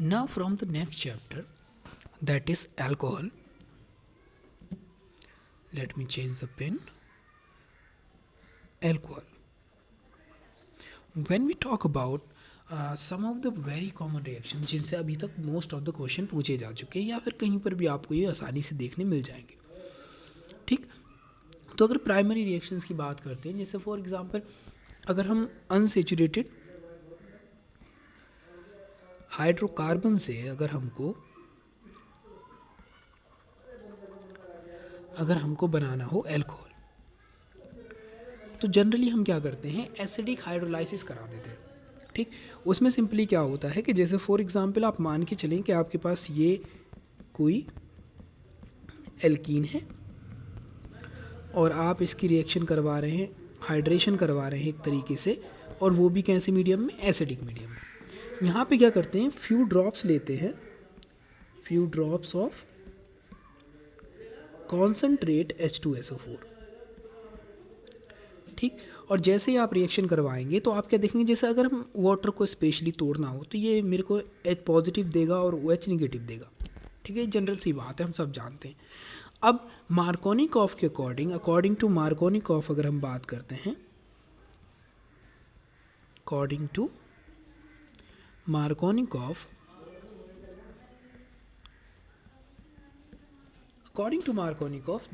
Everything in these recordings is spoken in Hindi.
Now from the next chapter, that is alcohol. Let me change the pen. Alcohol. When we talk about some of the very common reactions जिनसे अभी तक मोस्ट ऑफ द क्वेश्चन पूछे जा चुके हैं या फिर कहीं पर भी आपको ये आसानी से देखने मिल जाएंगे, ठीक। तो अगर प्राइमरी रिएक्शंस की बात करते हैं, जैसे फॉर एग्जांपल अगर हम अनसेचुरेटेड हाइड्रोकार्बन से अगर हमको बनाना हो अल्कोहल, तो जनरली हम क्या करते हैं, एसिडिक हाइड्रोलाइसिस करा देते हैं, ठीक। उसमें सिंपली क्या होता है कि जैसे फॉर एग्जांपल आप मान के चलें कि आपके पास ये कोई एल्कीन है और आप इसकी रिएक्शन करवा रहे हैं, हाइड्रेशन करवा रहे हैं एक तरीके से, और वो भी कैसे मीडियम में, एसिडिक मीडियम में। यहाँ पे क्या करते हैं, फ्यू ड्रॉप्स लेते हैं, few drops of concentrate H2SO4, ठीक। और जैसे ही आप रिएक्शन करवाएंगे तो आप क्या देखेंगे, जैसे अगर हम वाटर को स्पेशली तोड़ना हो तो ये मेरे को H पॉजिटिव देगा और OH निगेटिव देगा, ठीक है, जनरल सी बात है, हम सब जानते हैं। अब मार्कोनिकॉफ के अकॉर्डिंग टू मार्कोनिकॉफ अगर हम बात करते हैं, अकॉर्डिंग टू मार्कोनिकॉफ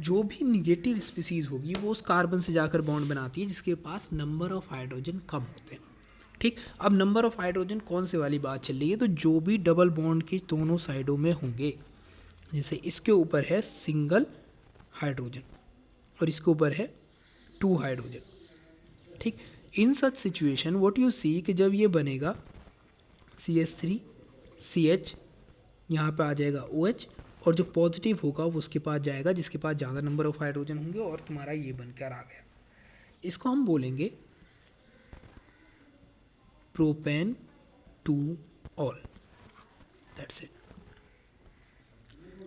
जो भी निगेटिव स्पीसीज होगी वो उस कार्बन से जाकर बॉन्ड बनाती है जिसके पास नंबर ऑफ हाइड्रोजन कम होते हैं, ठीक। अब नंबर ऑफ हाइड्रोजन कौन से वाली बात चल रही है, तो जो भी डबल बॉन्ड के दोनों साइडों में होंगे, जैसे इसके ऊपर है सिंगल हाइड्रोजन और इसके ऊपर है 2 हाइड्रोजन, ठीक। इन such situation what you see कि जब ये बनेगा CH3 CH, यहाँ पे आ जाएगा OH, और जो पॉजिटिव होगा वो उसके पास जाएगा जिसके पास ज़्यादा नंबर ऑफ हाइड्रोजन होंगे, और तुम्हारा ये बनकर आ गया। इसको हम बोलेंगे propane two all, that's it,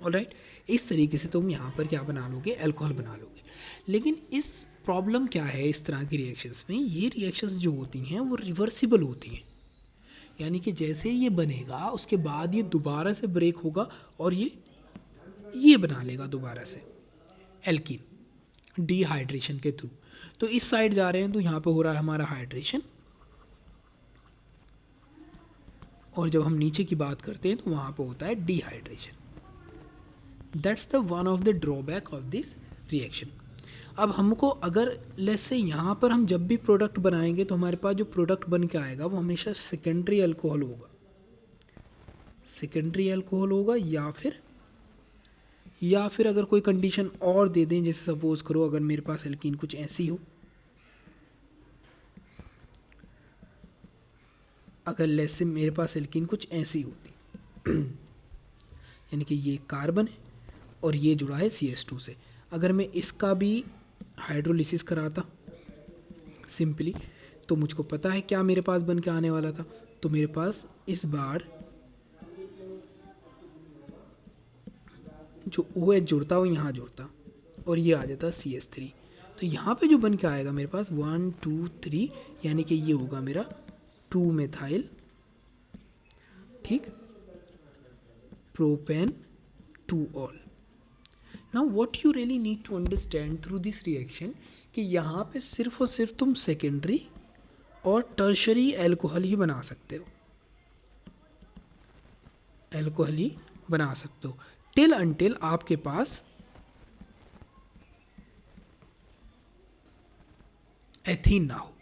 alright. इस तरीके से तुम यहाँ पर क्या बना लोगे, अल्कोहल बना लोगे। लेकिन इस प्रॉब्लम क्या है इस तरह की रिएक्शंस में, ये रिएक्शंस जो होती हैं वो रिवर्सिबल होती हैं, यानी कि जैसे ये बनेगा उसके बाद ये दोबारा से ब्रेक होगा और ये बना लेगा दोबारा से एल्कीन डिहाइड्रेशन के थ्रू। तो इस साइड जा रहे हैं तो यहाँ पे हो रहा है हमारा हाइड्रेशन, और जब हम नीचे की बात करते हैं तो वहाँ पे होता है dehydration. That's the one of the drawback of this reaction. अब हमको अगर लेट्स से यहाँ पर हम जब भी प्रोडक्ट बनाएंगे तो हमारे पास जो प्रोडक्ट बन के आएगा वो हमेशा सेकेंडरी अल्कोहल होगा, या फिर अगर कोई कंडीशन और दे दें, जैसे सपोज करो अगर मेरे पास एल्कीन कुछ ऐसी हो, अगर लेट्स से मेरे पास एल्कीन कुछ ऐसी होती यानी कि ये कार्बन है और ये जुड़ा है CH2 से, अगर मैं इसका भी हाइड्रोलिसिस कराता सिंपली, तो मुझको पता है क्या मेरे पास बन के आने वाला था, तो मेरे पास इस बार जो OH जुड़ता वो यहाँ जुड़ता और ये आ जाता CH3, तो यहाँ पे जो बन के आएगा मेरे पास 1 2 3, यानी कि ये होगा मेरा 2 मेथाइल, ठीक, propane two ol. Now what you really need to understand through this reaction कि यहाँ पे सिर्फ और सिर्फ तुम सेकेंडरी और टर्शरी एल्कोहल ही बना सकते हो, टिल अनटिल आपके पास एथीन ना हो,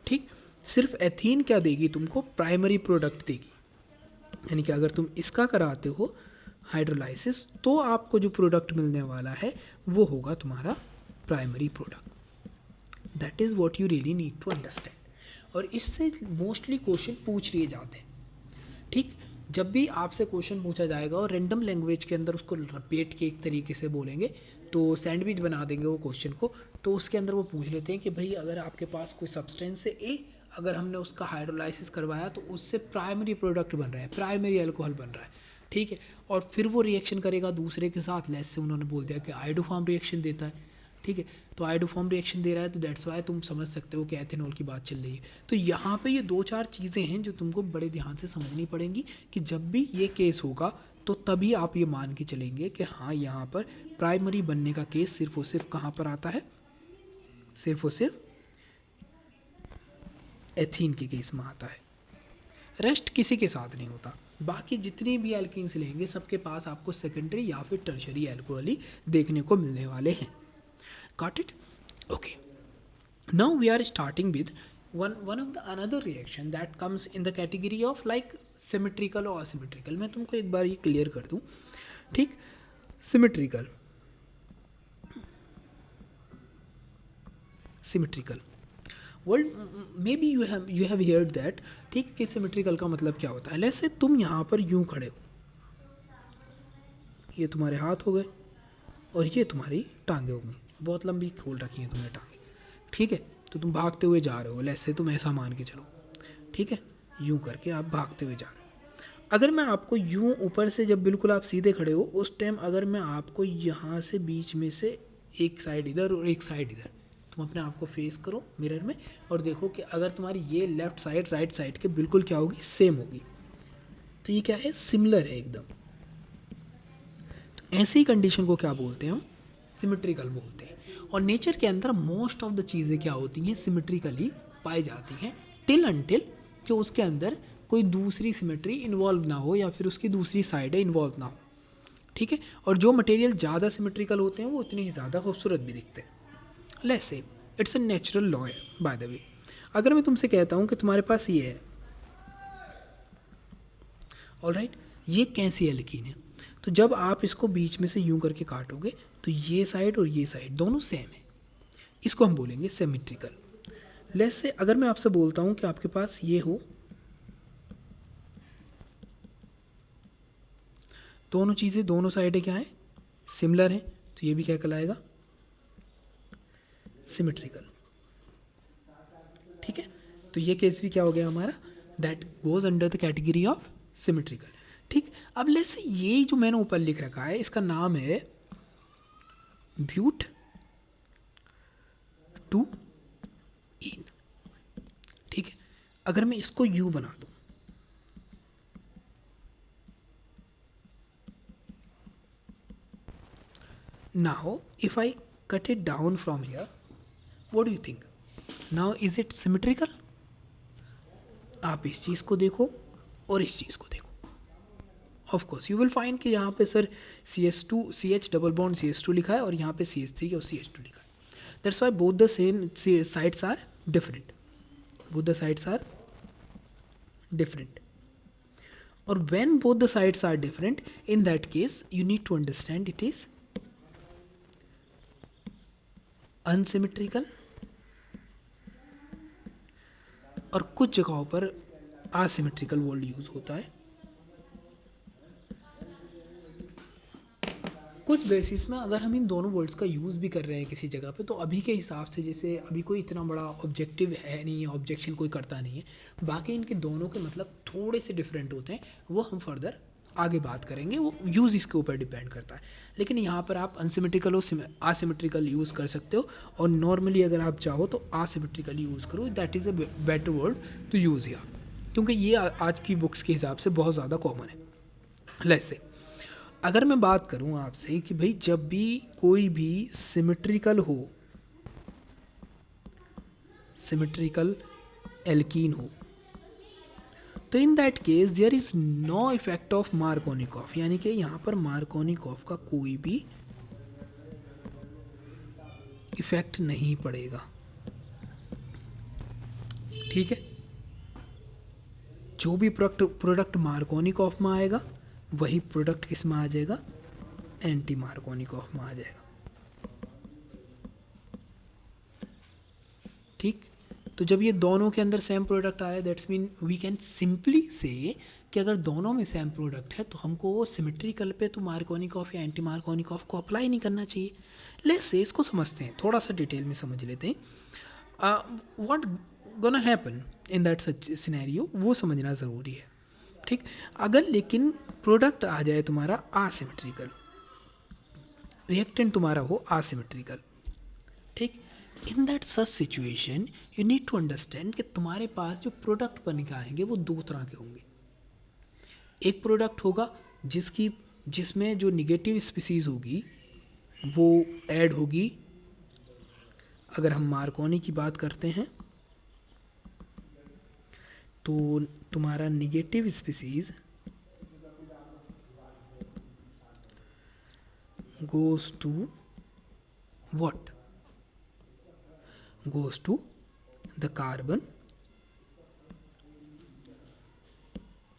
ठीक। सिर्फ एथीन क्या देगी तुमको, प्राइमरी प्रोडक्ट देगी, यानी कि अगर तुम इसका कराते हो हाइड्रोलाइसिस तो आपको जो प्रोडक्ट मिलने वाला है वो होगा तुम्हारा primary product. That is what you really need to understand. और इससे मोस्टली क्वेश्चन पूछ लिए जाते हैं, ठीक। जब भी आपसे क्वेश्चन पूछा जाएगा और रैंडम लैंग्वेज के अंदर उसको लपेट के एक तरीके से बोलेंगे तो सैंडविच बना देंगे वो क्वेश्चन को, तो उसके अंदर वो पूछ लेते हैं कि भाई अगर आपके पास कोई सब्सटेंस है ए, अगर हमने उसका हाइड्रोलाइसिस करवाया तो उससे प्राइमरी प्रोडक्ट बन रहा है, प्राइमरी अल्कोहल बन रहा है, ठीक है, और फिर वो रिएक्शन करेगा दूसरे के साथ, लेस से उन्होंने बोल दिया कि आइडोफॉर्म रिएक्शन देता है, ठीक है, तो आयोडोफॉर्म रिएक्शन दे रहा है, तो दैट्स वाई तुम समझ सकते हो कि एथेनॉल की बात चल रही है। तो यहाँ पे ये 2-4 चीज़ें हैं जो तुमको बड़े ध्यान से समझनी पड़ेंगी कि जब भी ये केस होगा तो तभी आप ये मान के चलेंगे कि हाँ यहाँ पर प्राइमरी बनने का केस सिर्फ और सिर्फ कहाँ पर आता है, सिर्फ और सिर्फ एथीन के केस में आता है, रेस्ट किसी के साथ नहीं होता। बाकी जितनी भी एल्कीन्स लेंगे सबके पास आपको सेकेंडरी या फिर टर्शरी एल्कोहली देखने को मिलने वाले हैं। Got it? Okay. Now we are starting with one of the another reaction that comes in the category of like symmetrical or asymmetrical. मैं तुमको एक बार ये क्लियर कर दूँ, ठीक। Symmetrical, symmetrical world may be you have heard that, ठीक, कि सिमेट्रिकल का मतलब क्या होता है। जैसे तुम यहाँ पर यूं खड़े हो, ये तुम्हारे हाथ हो गए और ये तुम्हारी टांगे हो गई, बहुत लंबी खोल रखी है तुमने टांगे, ठीक है, तो तुम भागते हुए जा रहे हो, जैसे तुम ऐसा मान के चलो, ठीक है, यूं करके आप भागते हुए जा रहे हो। अगर मैं आपको यूं ऊपर से, जब बिल्कुल आप सीधे खड़े हो उस टाइम अगर मैं आपको यहाँ से बीच में से एक साइड इधर और एक साइड इधर, तुम अपने आप को फेस करो मिरर में और देखो कि अगर तुम्हारी ये लेफ्ट साइड राइट साइड के बिल्कुल क्या होगी, सेम होगी, तो ये क्या है, सिमिलर है एकदम। तो ऐसी कंडीशन को क्या बोलते हैं हम, सिमेट्रिकल बोलते हैं। और नेचर के अंदर मोस्ट ऑफ द चीज़ें क्या होती हैं, सिमेट्रिकली पाई जाती हैं, टिल अनटिल कि उसके अंदर कोई दूसरी सिमेट्री इन्वॉल्व ना हो या फिर उसकी दूसरी साइड इन्वॉल्व ना हो, ठीक है। और जो मटेरियल ज़्यादा सिमेट्रिकल होते हैं वो उतने ही ज़्यादा खूबसूरत भी दिखते हैं। Let's say it's a natural law है बाय द वे। अगर मैं तुमसे कहता हूँ कि तुम्हारे पास ये है, ऑलराइट, ये कैसी एल्कीन है, तो जब आप इसको बीच में से यूं करके काटोगे तो ये साइड और ये साइड दोनों सेम है, इसको हम बोलेंगे सिमेट्रिकल। लेट्स से अगर मैं आपसे बोलता हूं कि आपके पास ये हो, दोनों चीज़ें दोनों साइडें क्या है, सिमिलर है, तो ये भी क्या कहलाएगा, सिमेट्रिकल, ठीक है। तो ये केस भी क्या हो गया हमारा, that goes under the category of symmetrical, ठीक। अब लेट्स से ये जो मैंने ऊपर लिख रखा है इसका नाम है ब्यूट टू इन, ठीक है। अगर मैं इसको यू बना दूं, now if I cut it down from here, what do you think, now is it symmetrical. आप इस चीज़ को देखो और इस चीज़ को देखो, of course you will find कि यहाँ पे sir CH2 CH double bond CH2 लिखा है और यहाँ पे CH3 और CH2 लिखा है, that's why both the same sides are different, both the sides are different. Or when both the sides are different, in that case you need to understand it is unsymmetrical, और कुछ जगहों पर asymmetrical वर्ड यूज होता है। कुछ बेसिस में अगर हम इन दोनों वर्ड्स का यूज़ भी कर रहे हैं किसी जगह पे, तो अभी के हिसाब से जैसे अभी कोई इतना बड़ा ऑब्जेक्टिव है नहीं है, ऑब्जेक्शन कोई करता नहीं है, बाकी इनके दोनों के मतलब थोड़े से डिफरेंट होते हैं, वो हम फर्दर आगे बात करेंगे, वो यूज़ इसके ऊपर डिपेंड करता है। लेकिन यहाँ पर आप अनसिमेट्रिकल और आसिमेट्रिकल यूज़ कर सकते हो, और नॉर्मली अगर आप चाहो तो आसिमेट्रिकल यूज़ करो, that is a better word to use here, क्योंकि ये आज की बुक्स के हिसाब से बहुत ज़्यादा कॉमन है। जैसे अगर मैं बात करूं आपसे कि भाई जब भी कोई भी सिमेट्रिकल हो, सिमेट्रिकल एल्कीन हो, तो in that case there is no effect of Markovnikov, यानी कि यहाँ पर मार्कोनिकॉफ का कोई भी इफेक्ट नहीं पड़ेगा, ठीक है। जो भी प्रोडक्ट मार्कोनिकॉफ में आएगा वही प्रोडक्ट किस में आ जाएगा, एंटी मार्कोनिकॉफ में आ जाएगा, ठीक। तो जब ये दोनों के अंदर सेम प्रोडक्ट आ रहा है, that's mean we can simply say कि अगर दोनों में सेम प्रोडक्ट है तो हमको वो सिमेट्रिकल पे तो मार्कोनिकॉफ या एंटी मार्कोनिकॉफ को अप्लाई नहीं करना चाहिए। लेट्स से इसको समझते हैं, थोड़ा सा डिटेल में समझ लेते हैं what gonna happen in that such scenario, वो समझना ज़रूरी है, ठीक। अगर लेकिन प्रोडक्ट आ जाए तुम्हारा आसिमेट्रिकल, रिएक्टेंट तुम्हारा हो आसिमेट्रिकल, ठीक। In that such situation you need to understand कि तुम्हारे पास जो प्रोडक्ट बन के आएंगे वो दो तरह के होंगे। एक प्रोडक्ट होगा जिसमें जो निगेटिव स्पीसीज होगी वो ऐड होगी। अगर हम मार्कोनी की बात करते हैं तो तुम्हारा negative species goes to what? Goes to the carbon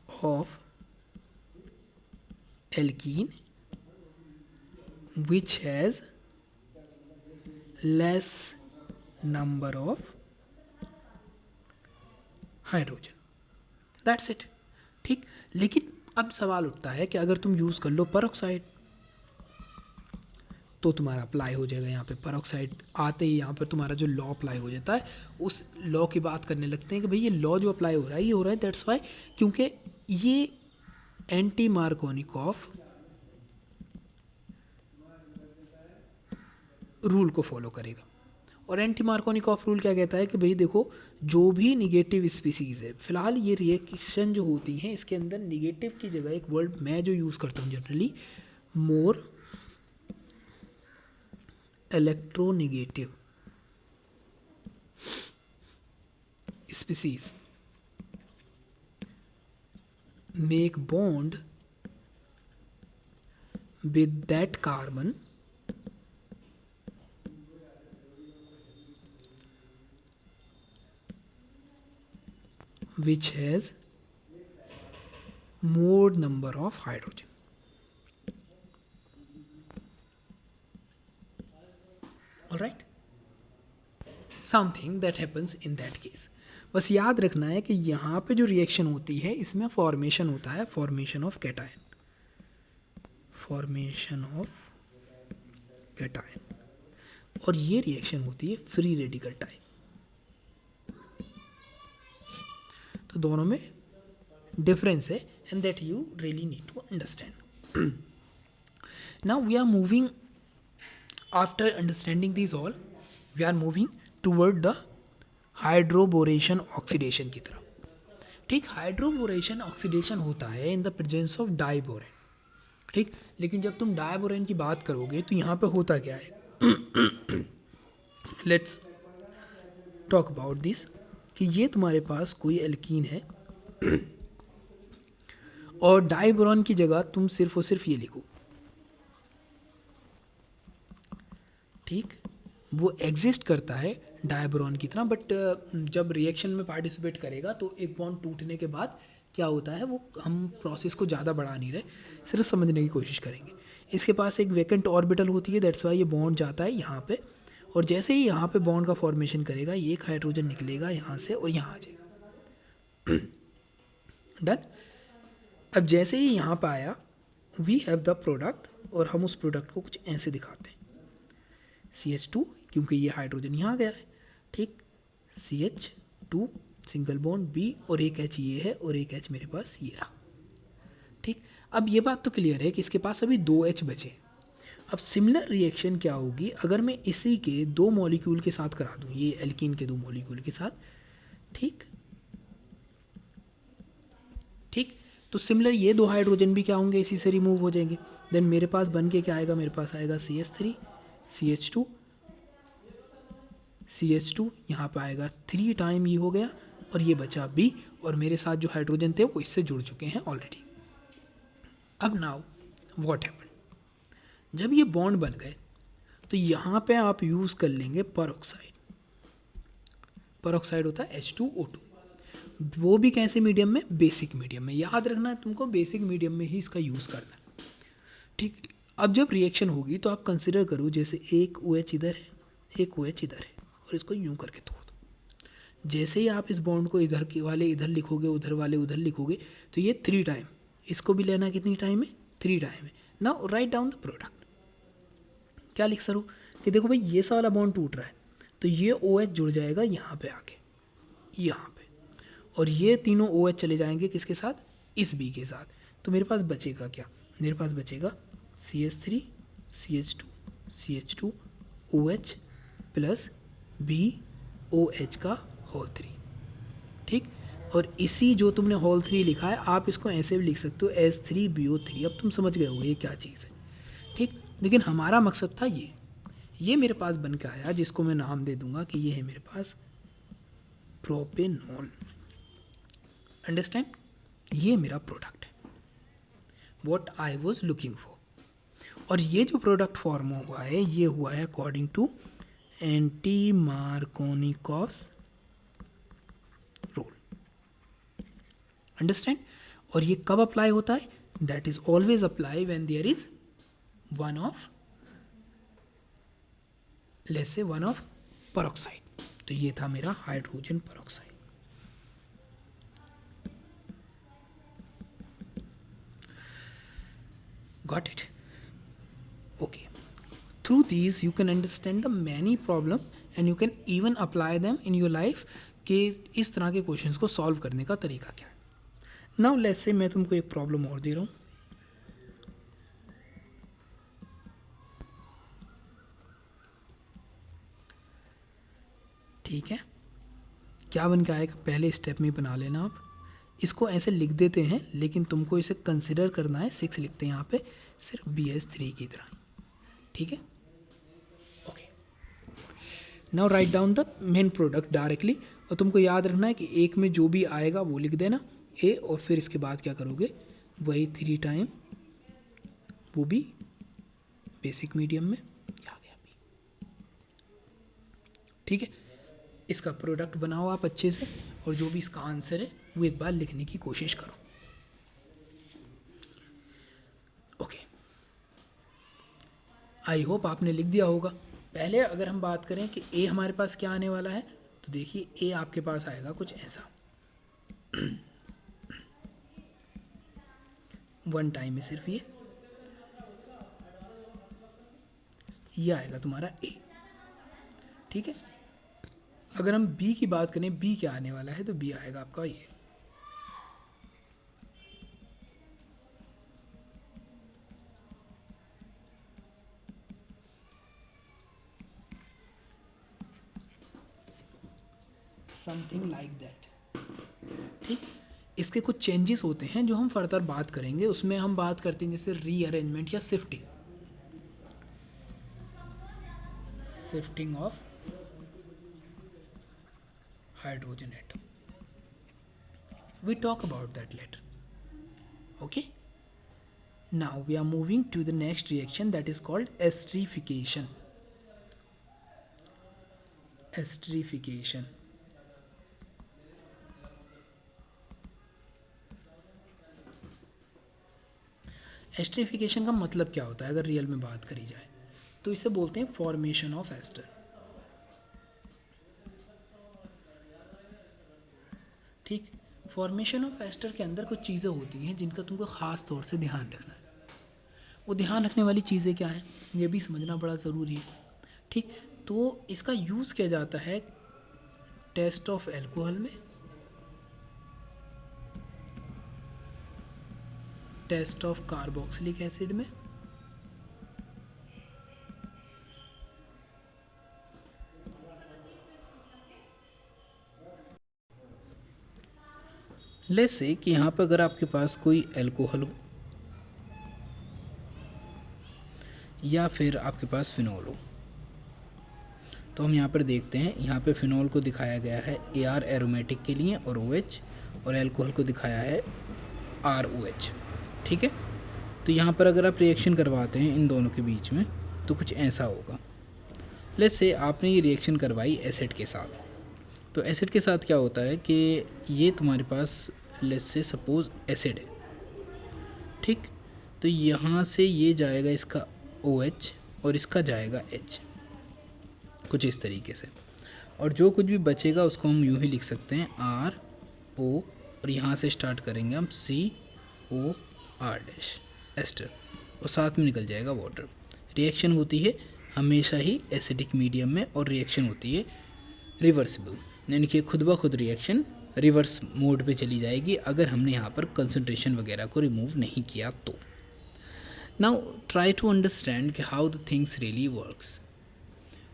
of alkene which has less number of hydrogen. That's it. ठीक। लेकिन अब सवाल उठता है कि अगर तुम यूज़ कर लो परऑक्साइड तो तुम्हारा अप्लाई हो जाएगा। यहाँ पे परऑक्साइड आते ही यहाँ पर तुम्हारा जो लॉ अप्लाई हो जाता है, उस लॉ की बात करने लगते हैं कि भाई ये लॉ जो अप्लाई हो रहा है ये हो रहा है दैट्स वाई क्योंकि ये एंटी मार्कोनिकॉफ रूल को फॉलो करेगा। और एंटी मार्कोनिकॉफ रूल क्या कहता है कि भाई देखो जो भी निगेटिव स्पीसीज है, फिलहाल ये रिएक्शन जो होती हैं इसके अंदर निगेटिव की जगह एक वर्ड मैं जो यूज़ करता हूँ generally, more electronegative species make bond with that carbon which has more number of hydrogen. All right, something that happens in that case. बस याद रखना है कि यहाँ पे जो रिएक्शन होती है इसमें फॉर्मेशन होता है, formation of cation, formation of cation, और ये रिएक्शन होती है फ्री रेडिकल टाइप। तो दोनों में डिफरेंस है and that you really need to understand. Now we are moving, after understanding these all, we are moving toward the hydroboration oxidation की तरफ। ठीक, हाइड्रोबोरेशन ऑक्सीडेशन होता है in the presence of diborane. ठीक, लेकिन जब तुम डाइबोरेन की बात करोगे तो यहाँ पे होता क्या है, लेट्स टॉक अबाउट दिस, कि ये तुम्हारे पास कोई एल्कीन है और डाइबोरेन की जगह तुम सिर्फ और सिर्फ ये लिखो। ठीक, वो एग्जिस्ट करता है डायब्रोन की तरह, बट जब रिएक्शन में पार्टिसिपेट करेगा तो एक बॉन्ड टूटने के बाद क्या होता है, वो हम प्रोसेस को ज़्यादा बढ़ा नहीं रहे, सिर्फ समझने की कोशिश करेंगे। इसके पास एक वैकेंट ऑर्बिटल होती है, दैट्स वाई ये बॉन्ड जाता है यहाँ पे, और जैसे ही यहाँ पे बॉन्ड का फॉर्मेशन करेगा ये एक हाइड्रोजन निकलेगा यहाँ से और यहाँ आ जाएगा। डन। अब जैसे ही यहाँ पर आया वी हैव द प्रोडक्ट, और हम उस प्रोडक्ट को कुछ ऐसे दिखाते हैं, CH2, क्योंकि ये हाइड्रोजन यहाँ गया है। ठीक, CH2 सिंगल बॉन्ड B, और एक H ये है और एक H मेरे पास ये रहा। ठीक, अब ये बात तो क्लियर है कि इसके पास अभी 2 H बचे। अब सिमिलर रिएक्शन क्या होगी अगर मैं इसी के 2 मॉलिक्यूल के साथ करा दूँ, ये एल्कीन के 2 मॉलिक्यूल के साथ। ठीक, ठीक, तो सिमिलर ये 2 हाइड्रोजन भी क्या होंगे, इसी से रिमूव हो जाएंगे। देन मेरे पास बन के क्या आएगा, मेरे पास आएगा CH3, CH2, CH2, यहाँ पे आएगा 3 टाइम ये हो गया, और ये बचा B, और मेरे साथ जो हाइड्रोजन थे वो इससे जुड़ चुके हैं ऑलरेडी। अब नाउ व्हाट हैपन, जब ये बॉन्ड बन गए तो यहाँ पे आप यूज़ कर लेंगे परऑक्साइड। परऑक्साइड होता है H2O2, वो भी कैसे मीडियम में, बेसिक मीडियम में। याद रखना है तुमको, बेसिक मीडियम में ही इसका यूज़ करना है। ठीक, अब जब रिएक्शन होगी तो आप कंसिडर करो जैसे एक OH इधर है, एक OH इधर है, और इसको यूं करके तोड़ दो। जैसे ही आप इस बॉन्ड को इधर के वाले इधर लिखोगे, उधर वाले उधर लिखोगे, तो ये 3 टाइम, इसको भी लेना कितनी टाइम है, 3 टाइम है। Now write down the product. क्या लिख सरूँ कि देखो भाई ये वाला बॉन्ड टूट रहा है तो ये OH जुड़ जाएगा यहाँ पे आके, यहाँ पे, और ये तीनों OH चले जाएंगे किसके साथ, इस B के साथ। तो मेरे पास बचेगा क्या, मेरे पास बचेगा CH3, CH2, CH2, OH plus BOH का होल 3, ठीक। और इसी जो तुमने होल 3 लिखा है आप इसको ऐसे भी लिख सकते हो H3BO3। अब तुम समझ गए हो ये क्या चीज़ है, ठीक। लेकिन हमारा मकसद था ये मेरे पास बन के आया, जिसको मैं नाम दे दूंगा कि ये है मेरे पास प्रोपेनॉल। अंडरस्टैंड, ये मेरा प्रोडक्ट है, what I was looking for. और ये जो प्रोडक्ट फॉर्म हुआ है ये हुआ है according to anti Markovnikov's rule. Understand. और ये कब अप्लाई होता है, that is always apply when there is one of, let's say one of peroxide. तो ये था मेरा hydrogen peroxide. Got it? Okay. Through these you can understand the many problem and you can even apply them in your life कि इस तरह के क्वेश्चंस को सॉल्व करने का तरीका क्या है। नाउ लेट्स से मैं तुमको एक प्रॉब्लम और दे रहा हूँ। ठीक है, क्या बन के आएगा पहले स्टेप में बना लेना आप। इसको ऐसे लिख देते हैं लेकिन तुमको इसे कंसिडर करना है, 6 लिखते हैं यहाँ पे सिर्फ BH3 की तरह, ठीक है। Okay, now write down the main product directly. और तुमको याद रखना है कि एक में जो भी आएगा वो लिख देना A, और फिर इसके बाद क्या करोगे वही 3 टाइम वो भी बेसिक मीडियम में आ गया B, ठीक है। इसका प्रोडक्ट बनाओ आप अच्छे से और जो भी इसका आंसर है वो एक बार लिखने की कोशिश करो। ओके, आई होप आपने लिख दिया होगा। पहले अगर हम बात करें कि A हमारे पास क्या आने वाला है, तो देखिए A आपके पास आएगा कुछ ऐसा 1 टाइम में सिर्फ ये आएगा तुम्हारा A, ठीक है। अगर हम B की बात करें, B क्या आने वाला है, तो B आएगा आपका ये समथिंग लाइक दैट, ठीक। इसके कुछ चेंजेस होते हैं जो हम फर्दर बात करेंगे, उसमें हम बात करते हैं जैसे रीअरेंजमेंट या shifting of hydrogen atom. We talk about that later. Okay, now we are moving to the next reaction that is called esterification. Esterification का मतलब क्या होता है अगर रियल में बात करी जाए, तो इसे बोलते हैं फॉर्मेशन ऑफ एस्टर, ठीक। फॉर्मेशन ऑफ एस्टर के अंदर कुछ चीज़ें होती हैं जिनका तुमको ख़ास तौर से ध्यान रखना है। वो ध्यान रखने वाली चीज़ें क्या हैं ये भी समझना बड़ा ज़रूरी है, ठीक। तो इसका यूज़ किया जाता है टेस्ट ऑफ एल्कोहल में, टेस्ट ऑफ कार्बोक्सिलिक एसिड में, लेट्स से कि यहाँ पर अगर आपके पास कोई एल्कोहल हो या फिर आपके पास फिनॉल हो, तो हम यहाँ पर देखते हैं, यहाँ पे फिनॉल को दिखाया गया है AR एरोमेटिक के लिए और OH, और एल्कोहल को दिखाया है ROH, ठीक है। तो यहाँ पर अगर आप रिएक्शन करवाते हैं इन दोनों के बीच में तो कुछ ऐसा होगा। लेट्स से आपने ये रिएक्शन करवाई एसिड के साथ, तो एसिड के साथ क्या होता है कि ये तुम्हारे पास लेट्स से सपोज़ एसिड है, ठीक। तो यहाँ से ये जाएगा इसका OH और इसका जाएगा H, कुछ इस तरीके से, और जो कुछ भी बचेगा उसको हम यूँ ही लिख सकते हैं RO, और यहाँ से स्टार्ट करेंगे हम COR डैश एस्टर, और साथ में निकल जाएगा वाटर। रिएक्शन होती है हमेशा ही एसिडिक मीडियम में, और रिएक्शन होती है रिवर्सिबल, यानी कि खुद ब खुद रिएक्शन रिवर्स मोड पे चली जाएगी अगर हमने यहाँ पर कंसंट्रेशन वगैरह को रिमूव नहीं किया तो। नाउ ट्राई टू अंडरस्टैंड कि how the things really works.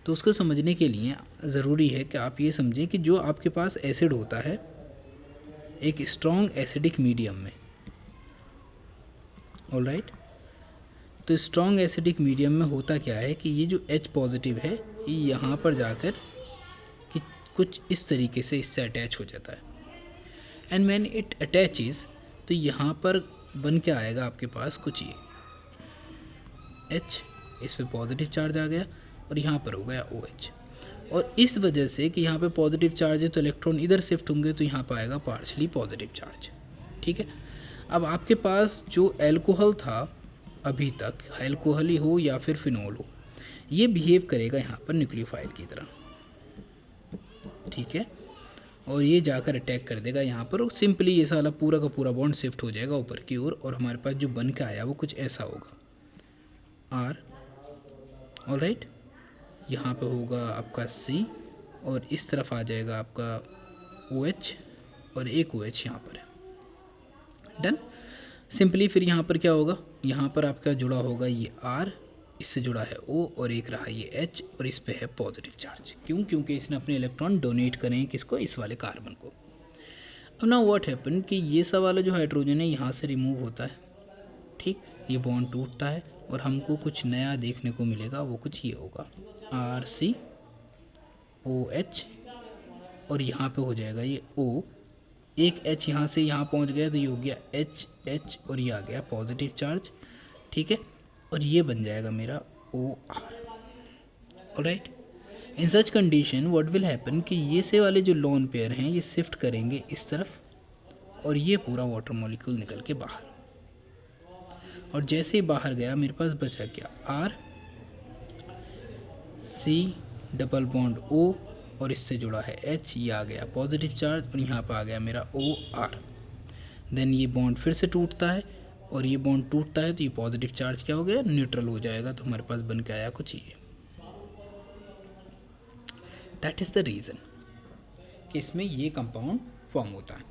तो उसको समझने के लिए ज़रूरी है कि आप ये समझें कि जो आपके पास एसिड होता है एक स्ट्रॉन्ग एसिडिक मीडियम में, ऑलराइट, तो स्ट्रॉन्ग एसिडिक मीडियम में होता क्या है कि ये जो H पॉजिटिव है ये यहाँ पर जाकर कि कुछ इस तरीके से इससे अटैच हो जाता है, एंड व्हेन इट अटैचेस तो यहाँ पर बन के आएगा आपके पास कुछ ये H, इस पे पॉजिटिव चार्ज आ गया और यहाँ पर हो गया OH, और इस वजह से कि यहाँ पे पॉजिटिव चार्ज है तो इलेक्ट्रॉन इधर शिफ्ट होंगे तो यहाँ पर आएगा पार्शली पॉजिटिव चार्ज। ठीक है, अब आपके पास जो एल्कोहल था अभी तक, एल्कोहल ही हो या फिर फिनॉल हो, ये बिहेव करेगा यहाँ पर न्यूक्लियोफाइल की तरह, ठीक है, और ये जाकर अटैक कर देगा यहाँ पर और सिंपली ये साला पूरा का पूरा बॉन्ड शिफ्ट हो जाएगा ऊपर की ओर और हमारे पास जो बन के आया वो कुछ ऐसा होगा R, ऑलराइट, यहाँ पे होगा आपका C और इस तरफ आ जाएगा आपका OH और एक OH यहाँ पर है, डन। सिंपली फिर यहाँ पर क्या होगा, यहाँ पर आपका जुड़ा होगा ये R, इससे जुड़ा है O और एक रहा ये H और इस पे है पॉजिटिव चार्ज। क्यों? क्योंकि इसने अपने इलेक्ट्रॉन डोनेट करे हैं किसको, इस वाले कार्बन को। अब ना व्हाट हैपन कि ये सब वाला जो हाइड्रोजन है यहाँ से रिमूव होता है, ठीक, ये बॉन्ड टूटता है और हमको कुछ नया देखने को मिलेगा, वो कुछ ये होगा RCOH और यहाँ पे हो जाएगा ये O, एक H यहाँ से यहाँ पहुँच गया तो ये हो गया H और ये आ गया पॉजिटिव चार्ज, ठीक है, और ये बन जाएगा मेरा OR, alright. In such condition what will happen कि ये से वाले जो लोन पेयर हैं ये शिफ्ट करेंगे इस तरफ और ये पूरा वाटर मॉलिक्यूल निकल के बाहर, और जैसे ही बाहर गया मेरे पास बचा क्या R C double bond O और इससे जुड़ा है H, ये आ गया पॉजिटिव चार्ज और यहाँ पर आ गया मेरा OR। देन ये बॉन्ड फिर से टूटता है और ये बॉन्ड टूटता है तो ये पॉजिटिव चार्ज क्या हो गया, न्यूट्रल हो जाएगा, तो हमारे पास बन के आया कुछ ये। दैट इज़ द रीज़न कि इसमें ये कंपाउंड फॉर्म होता है।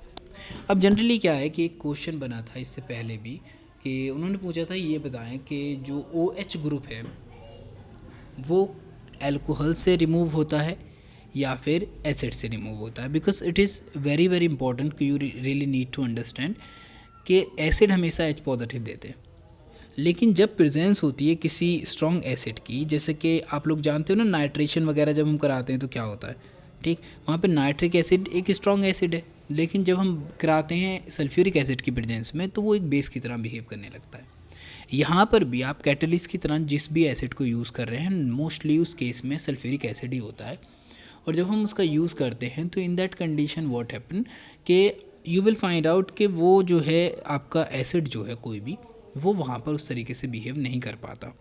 अब जनरली क्या है कि एक क्वेश्चन बना था इससे पहले भी कि उन्होंने पूछा था ये बताएं कि जो OH ग्रुप है वो अल्कोहल से रिमूव होता है या फिर एसिड से रिमूव होता है, because it is very very important कि you really need to understand कि एसिड हमेशा H पॉजिटिव देते हैं, लेकिन जब प्रेजेंस होती है किसी स्ट्रॉन्ग एसिड की, जैसे कि आप लोग जानते हो ना नाइट्रेशन वगैरह जब हम कराते हैं तो क्या होता है, ठीक, वहाँ पे नाइट्रिक एसिड एक स्ट्रॉन्ग एसिड है, लेकिन जब हम कराते हैं सल्फ्यूरिक एसिड की प्रेजेंस में तो वो एक बेस की तरह बिहेव करने लगता है। यहाँ पर भी आप कैटलिस्ट की तरह जिस भी एसिड को यूज़ कर रहे हैं मोस्टली उस केस में सल्फ्यूरिक एसिड ही होता है, और जब हम उसका यूज़ करते हैं तो in that condition what happen कि यू विल फाइंड आउट कि वो जो है आपका एसिड जो है कोई भी वो वहाँ पर उस तरीके से बिहेव नहीं कर पाता,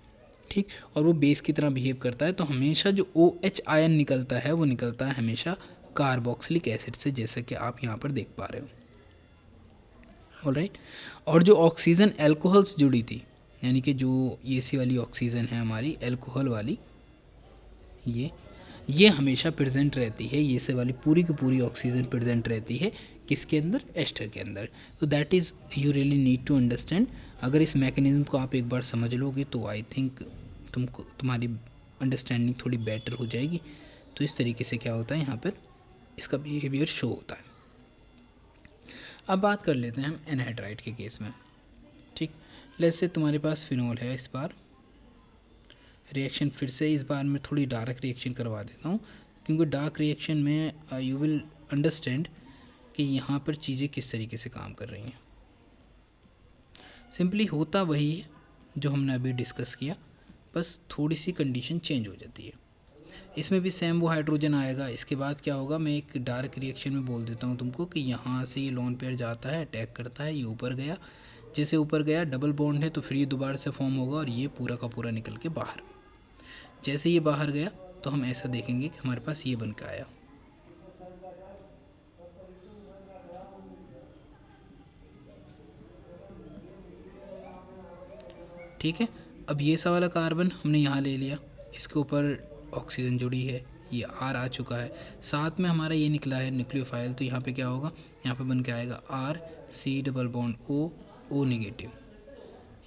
ठीक, और वो बेस की तरह बिहेव करता है, तो हमेशा जो OH आयन निकलता है वो निकलता है हमेशा कार्बोक्सिलिक एसिड से, जैसा कि आप यहाँ पर देख पा रहे हो, ऑलराइट। और जो ऑक्सीजन एल्कोहल से जुड़ी थी, यानी कि जो ये सी वाली ऑक्सीजन है हमारी एल्कोहल वाली, ये हमेशा प्रेजेंट रहती है, ये से वाली पूरी की पूरी ऑक्सीजन प्रेजेंट रहती है किसके अंदर, एस्टर के अंदर। तो that is you really need to understand. अगर इस मैकेनिज्म को आप एक बार समझ लोगे तो आई थिंक तुम्हारी अंडरस्टैंडिंग थोड़ी बेटर हो जाएगी। तो इस तरीके से क्या होता है यहाँ पर इसका बिहेवियर शो होता है। अब बात कर लेते हैं हम एनहाइड्राइड के केस में, ठीक। लेट्स से तुम्हारे पास फिनॉल है, इस बार रिएक्शन फिर से इस बार मैं थोड़ी डार्क रिएक्शन करवा देता हूँ, क्योंकि डार्क रिएक्शन में यू विल अंडरस्टैंड कि यहाँ पर चीज़ें किस तरीके से काम कर रही हैं। सिंपली होता वही है जो हमने अभी डिस्कस किया, बस थोड़ी सी कंडीशन चेंज हो जाती है। इसमें भी सेम वो हाइड्रोजन आएगा। इसके बाद क्या होगा, मैं एक डार्क रिएक्शन में बोल देता हूँ तुमको कि यहाँ से ये लोन पेयर जाता है, अटैक करता है, ये ऊपर गया, जैसे ऊपर गया डबल बॉन्ड है तो फिर ये दोबारा से फॉर्म होगा और ये पूरा का पूरा निकल के बाहर। जैसे ये बाहर गया तो हम ऐसा देखेंगे कि हमारे पास ये बन के आया, ठीक है। अब ये सा वाला कार्बन हमने यहाँ ले लिया, इसके ऊपर ऑक्सीजन जुड़ी है, ये R आ चुका है, साथ में हमारा ये निकला है न्यूक्लियोफाइल, तो यहाँ पे क्या होगा, यहाँ पे बन के आएगा R C double bond O, O negative.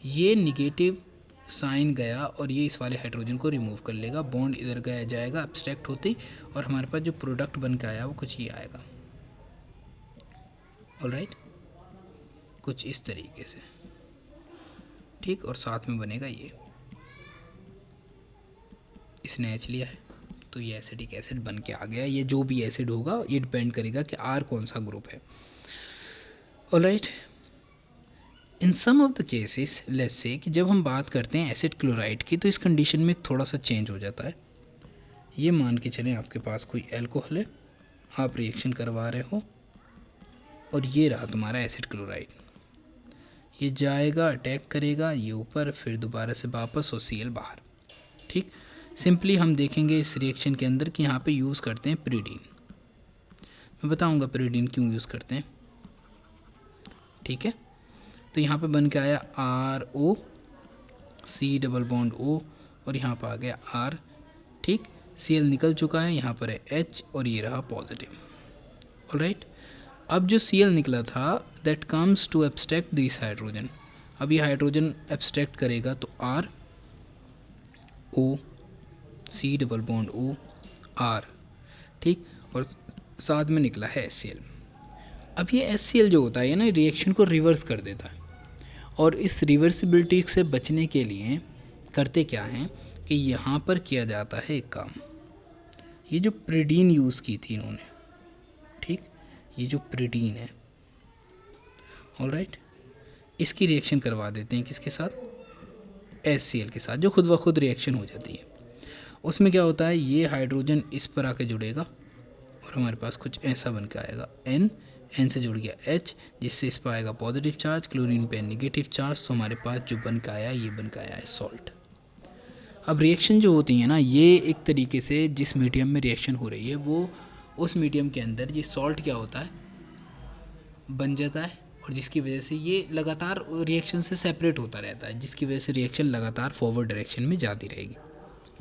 ये निगेटिव साइन गया और ये इस वाले हाइड्रोजन को रिमूव कर लेगा, बॉन्ड इधर गया जाएगा एब्स्ट्रैक्ट होते ही, और हमारे पास जो प्रोडक्ट बन के आया वो कुछ ये आएगा। ऑलराइट, कुछ इस तरीके से, ठीक। और साथ में बनेगा ये, इसने H लिया है तो ये एसिडिक एसिड बन के आ गया। ये जो भी एसिड होगा ये डिपेंड करेगा कि R कौन सा ग्रुप है। Alright, in some of the cases let's say कि जब हम बात करते हैं एसिड क्लोराइड की तो इस कंडीशन में थोड़ा सा चेंज हो जाता है। ये मान के चलें आपके पास कोई एल्कोहल है, आप रिएक्शन करवा रहे हो और ये रहा तुम्हारा एसिड क्लोराइड। ये जाएगा, अटैक करेगा ये ऊपर, फिर दोबारा से वापस और Cl बाहर, ठीक। सिंपली हम देखेंगे इस रिएक्शन के अंदर कि यहाँ पे यूज़ करते हैं प्रीडीन। मैं बताऊँगा प्रीडीन क्यों यूज़ करते हैं, ठीक है। तो यहाँ पे बन के आया RO, C double bond O और यहाँ पर आ गया R, ठीक। Cl निकल चुका है, यहाँ पर है H और ये रहा पॉजिटिव। ऑलराइट, अब जो Cl निकला था that comes to abstract this hydrogen. अब ये हाइड्रोजन एब्स्ट्रैक्ट करेगा तो R O C double bond O R, ठीक। और साथ में निकला है HCl। अब ये HCl जो होता है ना रिएक्शन को रिवर्स कर देता है, और इस रिवर्सिबिलिटी से बचने के लिए करते क्या हैं कि यहाँ पर किया जाता है एक काम। ये जो प्रीडीन यूज़ की थी इन्होंने, ठीक, ये जो प्रीडीन है, ऑलराइट, इसकी रिएक्शन करवा देते हैं किसके साथ, HCl के साथ, जो खुद ब खुद रिएक्शन हो जाती है। उसमें क्या होता है, ये हाइड्रोजन इस पर आके जुड़ेगा और हमारे पास कुछ ऐसा बन के आएगा N से जुड़ गया H, जिससे इस पर आएगा पॉजिटिव चार्ज, क्लोरीन पे निगेटिव चार्ज, तो हमारे पास जो बन के आया ये बन के आया है सॉल्ट। अब रिएक्शन जो होती है ना ये एक तरीके से जिस मीडियम में रिएक्शन हो रही है वो उस मीडियम के अंदर ये सॉल्ट क्या होता है बन जाता है, और जिसकी वजह से ये लगातार रिएक्शन से सेपरेट होता रहता है, जिसकी वजह से रिएक्शन लगातार फॉरवर्ड डायरेक्शन में जाती रहेगी,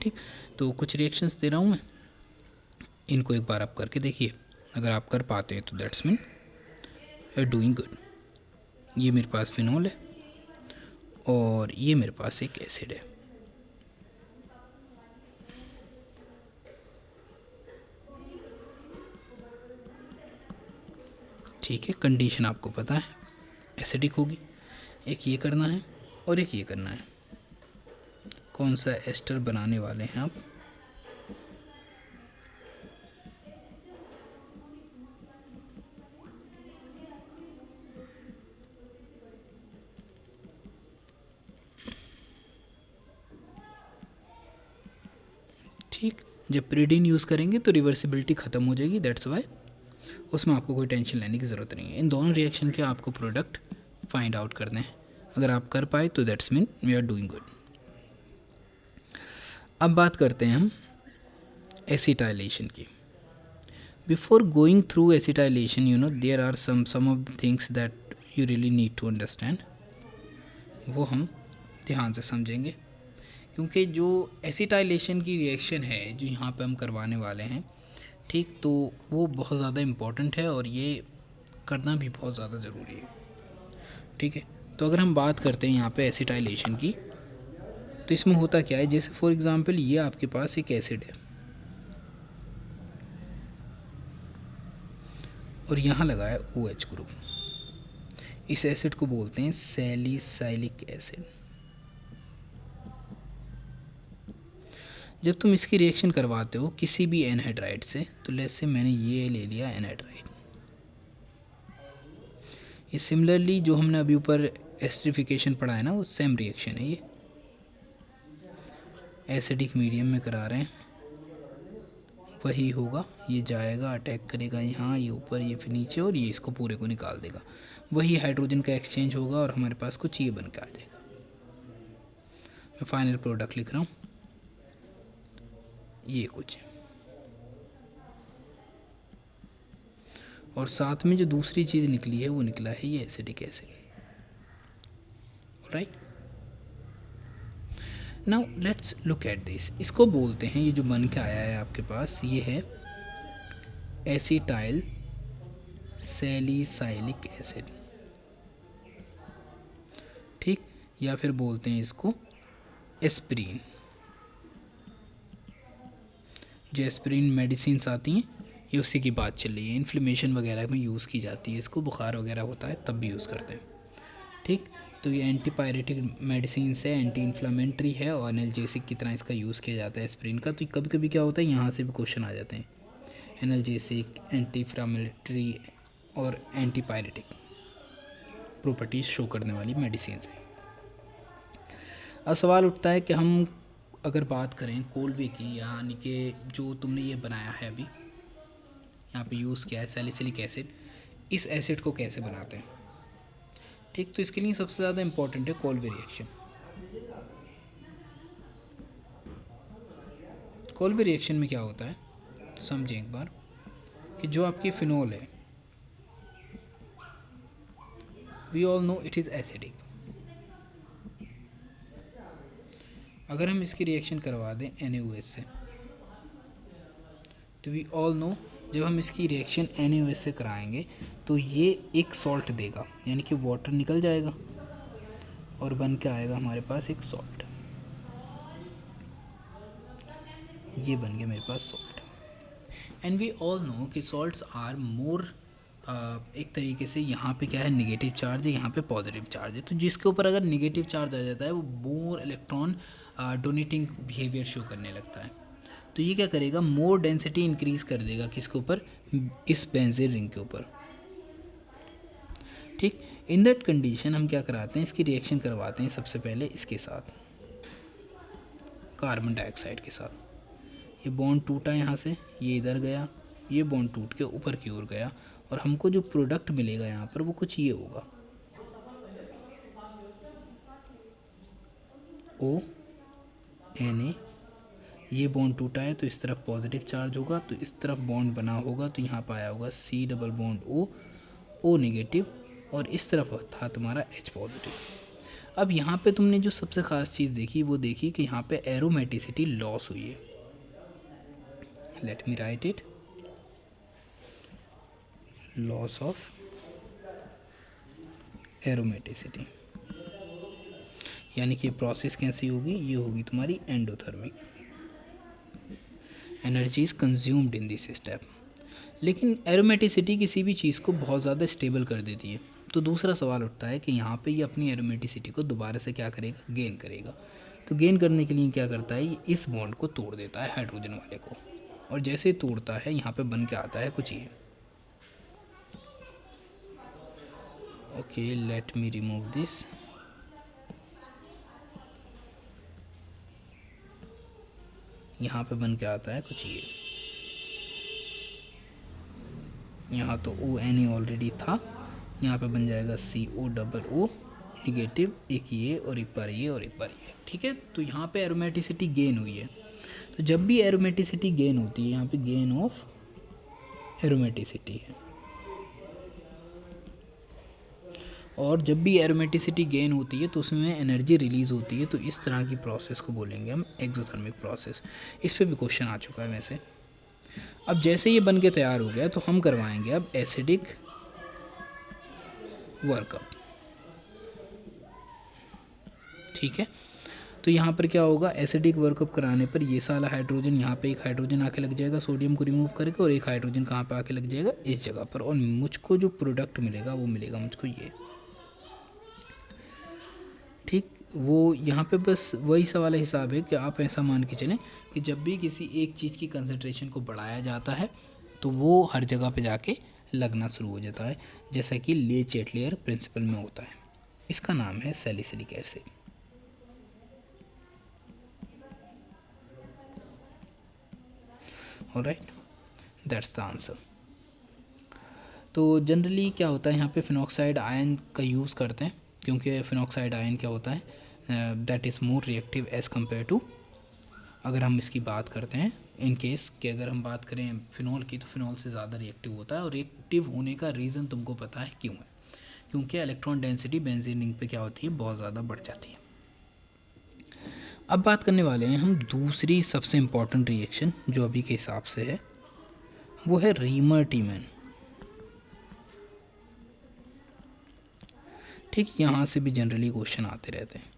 ठीक। तो कुछ रिएक्शंस दे रहा हूँ मैं, इनको एक बार आप करके देखिए, अगर आप कर पाते हैं तो that's mean you are doing good. ये मेरे पास फिनॉल है और ये मेरे पास एक एसिड है, ठीक है। कंडीशन आपको पता है एसिडिक होगी, एक ये करना है और एक ये करना है। कौन सा एस्टर बनाने वाले हैं आप, ठीक। जब प्रीडीन यूज़ करेंगे तो रिवर्सिबिलिटी ख़त्म हो जाएगी, दैट्स वाई उसमें आपको कोई टेंशन लेने की ज़रूरत नहीं है। इन दोनों रिएक्शन के आपको प्रोडक्ट फाइंड आउट करने हैं, अगर आप कर पाए तो that's mean we are doing good. अब बात करते हैं हम एसिटाइलेशन की। Before going through acetylation you know there are some of the things that you really need to understand, वो हम ध्यान से समझेंगे, क्योंकि जो एसिटाइलेशन की रिएक्शन है जो यहाँ पे हम करवाने वाले हैं, ठीक, तो वो बहुत ज़्यादा इम्पॉर्टेंट है और ये करना भी बहुत ज़्यादा ज़रूरी है, ठीक है। तो अगर हम बात करते हैं यहाँ पे एसिटाइलेशन की, तो इसमें होता क्या है, जैसे फॉर एग्ज़ाम्पल ये आपके पास एक एसिड है और यहाँ लगा है OH ग्रुप, इस एसिड को बोलते हैं सैलिसाइलिक एसिड। जब तुम इसकी रिएक्शन करवाते हो किसी भी एनहाइड्राइड से, तो लेट्स से मैंने ये ले लिया एनहाइड्राइड, ये सिमिलरली जो हमने अभी ऊपर एस्टरिफिकेशन पढ़ा है ना वो सेम रिएक्शन है, ये एसिडिक मीडियम में करा रहे हैं, वही होगा, ये जाएगा अटैक करेगा यहाँ, ये ऊपर, ये फिर नीचे, और ये इसको पूरे को निकाल देगा, वही हाइड्रोजन का एक्सचेंज होगा और हमारे पास कुछ ये बन के आ जाएगा। मैं फाइनल प्रोडक्ट लिख रहा हूँ, ये कुछ, और साथ में जो दूसरी चीज़ निकली है वो निकला है ये acidic acid, right. Now let's look at this, इसको बोलते हैं, ये जो बन के आया है आपके पास ये है एसिटाइल सैलिसाइलिक एसिड, ठीक, या फिर बोलते हैं इसको एस्प्रीन। जो एस्प्रीन मेडिसिन आती हैं ये उसी की बात चल रही है, इन्फ्लेमेशन वगैरह में यूज़ की जाती है, इसको बुखार वगैरह होता है तब भी यूज़ करते हैं। ठीक, तो ये एंटीपायरेटिक मेडिसिन है, एंटी इन्फ्लामेंट्री है और एनाल्जेसिक की तरह इसका यूज़ किया जाता है एस्प्रीन का। तो कभी कभी क्या होता है, यहाँ से भी क्वेश्चन आ जाते हैं, एनाल्जेसिक, एंटी इन्फ्लामेटरी और एंटीपायरेटिक प्रॉपर्टीज़ शो करने वाली मेडिसिन है। अब सवाल उठता है कि हम अगर बात करें कोल्बे की, यानी कि जो तुमने ये बनाया है अभी यहाँ पे यूज़ किया है सैलिसिलिक एसिड, इस एसिड को कैसे बनाते हैं। ठीक, तो इसके लिए सबसे ज़्यादा इम्पॉर्टेंट है कोल्बे रिएक्शन। कोल्बे रिएक्शन में क्या होता है समझें एक बार, कि जो आपकी फिनोल है, we all know it is acidic. अगर हम इसकी रिएक्शन करवा दें NaOH से, तो वी ऑल नो जब हम इसकी रिएक्शन NaOH से कराएंगे तो ये एक सॉल्ट देगा, यानी कि वाटर निकल जाएगा और बन के आएगा हमारे पास एक सॉल्ट। ये बन गया मेरे पास salt. And we all know कि सॉल्ट्स आर मोर, एक तरीके से यहाँ पे क्या है, नेगेटिव चार्ज है, यहाँ पे पॉजिटिव चार्ज है। तो जिसके ऊपर अगर नेगेटिव चार्ज आ जाता है वो more electron donating behaviour show करने लगता है। तो ये क्या करेगा, मोर डेंसिटी इंक्रीज़ कर देगा किसके ऊपर, इस बेंजीन रिंग के ऊपर। ठीक, इन दैट कंडीशन हम क्या कराते हैं, इसकी रिएक्शन करवाते हैं सबसे पहले इसके साथ, कार्बन डाइऑक्साइड के साथ। ये बॉन्ड टूटा यहाँ से, ये इधर गया, ये बॉन्ड टूट के ऊपर की ओर गया और हमको जो प्रोडक्ट मिलेगा यहाँ पर वो कुछ ये होगा, ONa। ये बॉन्ड टूटा है तो इस तरफ पॉजिटिव चार्ज होगा, तो इस तरफ बॉन्ड बना होगा तो यहाँ पर आया होगा C double bond O negative, और इस तरफ था तुम्हारा H पॉजिटिव। अब यहाँ पे तुमने जो सबसे ख़ास चीज़ देखी वो देखी कि यहाँ पे एरोमेटिसिटी लॉस हुई है। Let me right it, loss of aromaticity, यानी कि प्रोसेस कैसी होगी, ये होगी तुम्हारी endothermic, energy is consumed in this step. लेकिन एरोमेटिसिटी किसी भी चीज़ को बहुत ज़्यादा स्टेबल कर देती है। तो दूसरा सवाल उठता है कि यहाँ पे ये अपनी एरोमेटिसिटी को दोबारा से क्या करेगा, गेन करेगा। तो गेन करने के लिए क्या करता है, ये इस बॉन्ड को तोड़ देता है हाइड्रोजन वाले को, और जैसे ही तोड़ता है यहाँ पे बन के आता है कुछ ये। Okay, let me remove this. यहाँ पे बन के आता है कुछ ये, यहाँ तो ONa ऑलरेडी था, यहाँ पे बन जाएगा CO डबल O निगेटिव, एक ये और एक बार ये और एक बार ये। ठीक है, तो यहाँ पे एरोमेटिसिटी गेन हुई है। तो जब भी एरोमेटिसिटी गेन होती है, यहाँ पे गेन ऑफ एरोमेटिसिटी है, और जब भी एरोमेटिसिटी गेन होती है तो उसमें एनर्जी रिलीज़ होती है। तो इस तरह की प्रोसेस को बोलेंगे हम एक्सोथर्मिक प्रोसेस। इस पे भी क्वेश्चन आ चुका है वैसे। अब जैसे ये बन के तैयार हो गया तो हम करवाएंगे अब एसिडिक वर्कअप। ठीक है, तो यहाँ पर क्या होगा, एसिडिक वर्कअप कराने पर ये सारा हाइड्रोजन, यहाँ पे एक हाइड्रोजन आके लग जाएगा सोडियम को रिमूव करके, और एक हाइड्रोजन कहाँ पे आके लग जाएगा, इस जगह पर, और मुझको जो प्रोडक्ट मिलेगा वो मिलेगा मुझको ये। ठीक, वो यहाँ पे बस वही सवाल हिसाब है कि आप ऐसा मान के चलें कि जब भी किसी एक चीज़ की कंसंट्रेशन को बढ़ाया जाता है तो वो हर जगह पे जाके लगना शुरू हो जाता है, जैसा कि ले चैटलियर प्रिंसिपल में होता है। इसका नाम है salicylic acid. Alright, that's the answer. तो जनरली क्या होता है, यहाँ पे फिनॉक्साइड आयन का यूज़ करते हैं, क्योंकि फिनॉक्साइड आयन क्या होता है, that is more reactive as compare to, अगर हम इसकी बात करते हैं इन केस कि अगर हम बात करें फिनॉल की, तो फिनॉल से ज़्यादा रिएक्टिव होता है। और रिएक्टिव होने का रीज़न तुमको पता है क्यों है, क्योंकि इलेक्ट्रॉन डेंसिटी बेंजीन रिंग पे क्या होती है, बहुत ज़्यादा बढ़ जाती है। अब बात करने वाले हैं हम दूसरी सबसे इम्पॉर्टेंट रिएक्शन जो अभी के हिसाब से है, वो है रीमर टीमैन। ठीक, यहाँ से भी जनरली क्वेश्चन आते रहते हैं।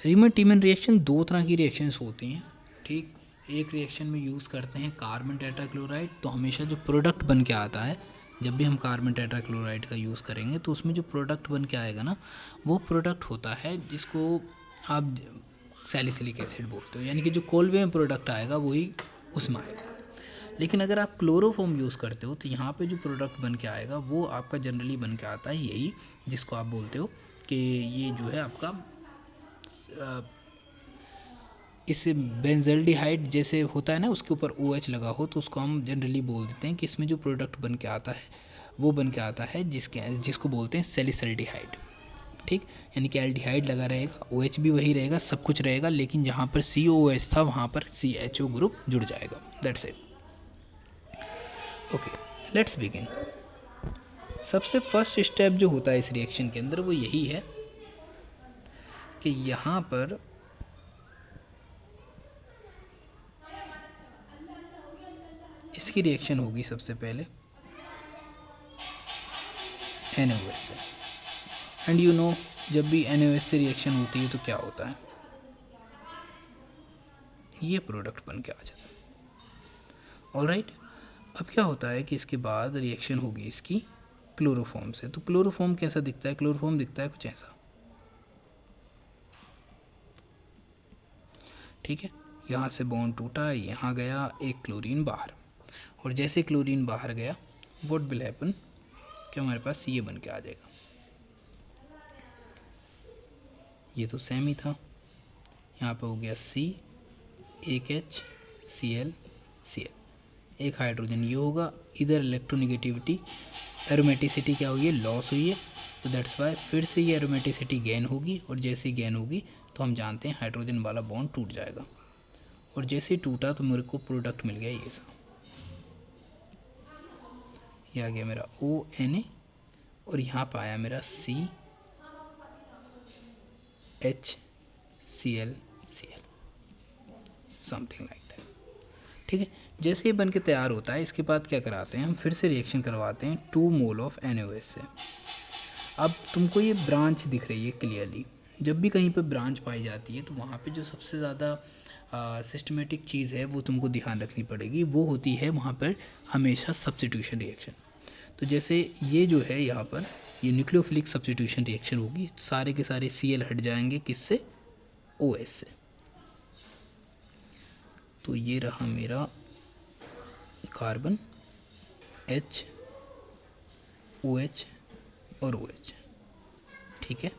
रीमन टीमन रिएक्शन दो तरह की रिएक्शंस होती हैं, ठीक। एक रिएक्शन में यूज़ करते हैं कार्बन टेट्राक्लोराइड, तो हमेशा जो प्रोडक्ट बन के आता है, जब भी हम कार्बन टेट्राक्लोराइड का यूज़ करेंगे तो उसमें जो प्रोडक्ट बन के आएगा ना, वो प्रोडक्ट होता है जिसको आप सैलिसिलिक एसिड बोलते हो, यानी कि जो कोलवे में प्रोडक्ट आएगा वही उसमें आएगा। लेकिन अगर आप क्लोरोफॉर्म यूज़ करते हो तो यहाँ पे जो प्रोडक्ट बन के आएगा वो आपका जनरली बन के आता है यही, जिसको आप बोलते हो कि ये जो है आपका इस बेंजल्डिहाइड जैसे होता है ना, उसके ऊपर OH लगा हो, तो उसको हम जनरली बोल देते हैं कि इसमें जो प्रोडक्ट बन के आता है वो बन के आता है जिसको बोलते हैं सैलिसल्डिहाइड, ठीक। यानी कि एल्डिहाइड लगा रहेगा, OH भी वही रहेगा, सब कुछ रहेगा, लेकिन जहाँ पर COOH था वहाँ पर CHO ग्रुप जुड़ जाएगा। That's it. Okay, let's begin. सबसे फर्स्ट स्टेप जो होता है इस रिएक्शन के अंदर वो यही है कि यहाँ पर इसकी रिएक्शन होगी सबसे पहले NaOH से, एंड यू नो जब भी NaOH से रिएक्शन होती है तो क्या होता है, ये प्रोडक्ट बन के आ जाता है। ऑलराइट, अब क्या होता है कि इसके बाद रिएक्शन होगी इसकी क्लोरोफॉर्म से। तो क्लोरोफॉर्म कैसा दिखता है, क्लोरोफॉर्म दिखता है कुछ ऐसा, ठीक है। यहाँ से बॉन्ड टूटा, यहाँ गया एक क्लोरीन बाहर, और जैसे क्लोरीन बाहर गया व्हाट विल हैपन कि हमारे पास ये बन के आ जाएगा। ये तो सेम ही था, यहाँ पे हो गया C, एक H, Cl, Cl, एक हाइड्रोजन ये होगा, इधर इलेक्ट्रोनिगेटिविटी एरोमेटिसिटी क्या हुई है, लॉस हुई है, तो दैट्स वाई फिर से ये एरोमेटिसिटी गेन होगी, और जैसे ही गेन होगी तो हम जानते हैं हाइड्रोजन वाला बॉन्ड टूट जाएगा, और जैसे ही टूटा तो मेरे को प्रोडक्ट मिल गया ये सा, ये आ गया मेरा ONa, और यहाँ पर आया मेरा CHCl, समथिंग लाइक दैट, ठीक है। जैसे ये बन के तैयार होता है, इसके बाद क्या कराते हैं हम, फिर से रिएक्शन करवाते हैं 2 मोल ऑफ NaOH से। अब तुमको ये ब्रांच दिख रही है क्लियरली, जब भी कहीं पर ब्रांच पाई जाती है तो वहाँ पे जो सबसे ज़्यादा सिस्टमेटिक चीज़ है वो तुमको ध्यान रखनी पड़ेगी, वो होती है वहाँ पर हमेशा सब्स्टिट्यूशन रिएक्शन। तो जैसे ये जो है यहाँ पर ये न्यूक्लियोफिलिक सब्स्टिट्यूशन रिएक्शन होगी, सारे के सारे Cl हट जाएंगे किससे, OH से। तो ये रहा मेरा कार्बन, H, OH और OH, ठीक है।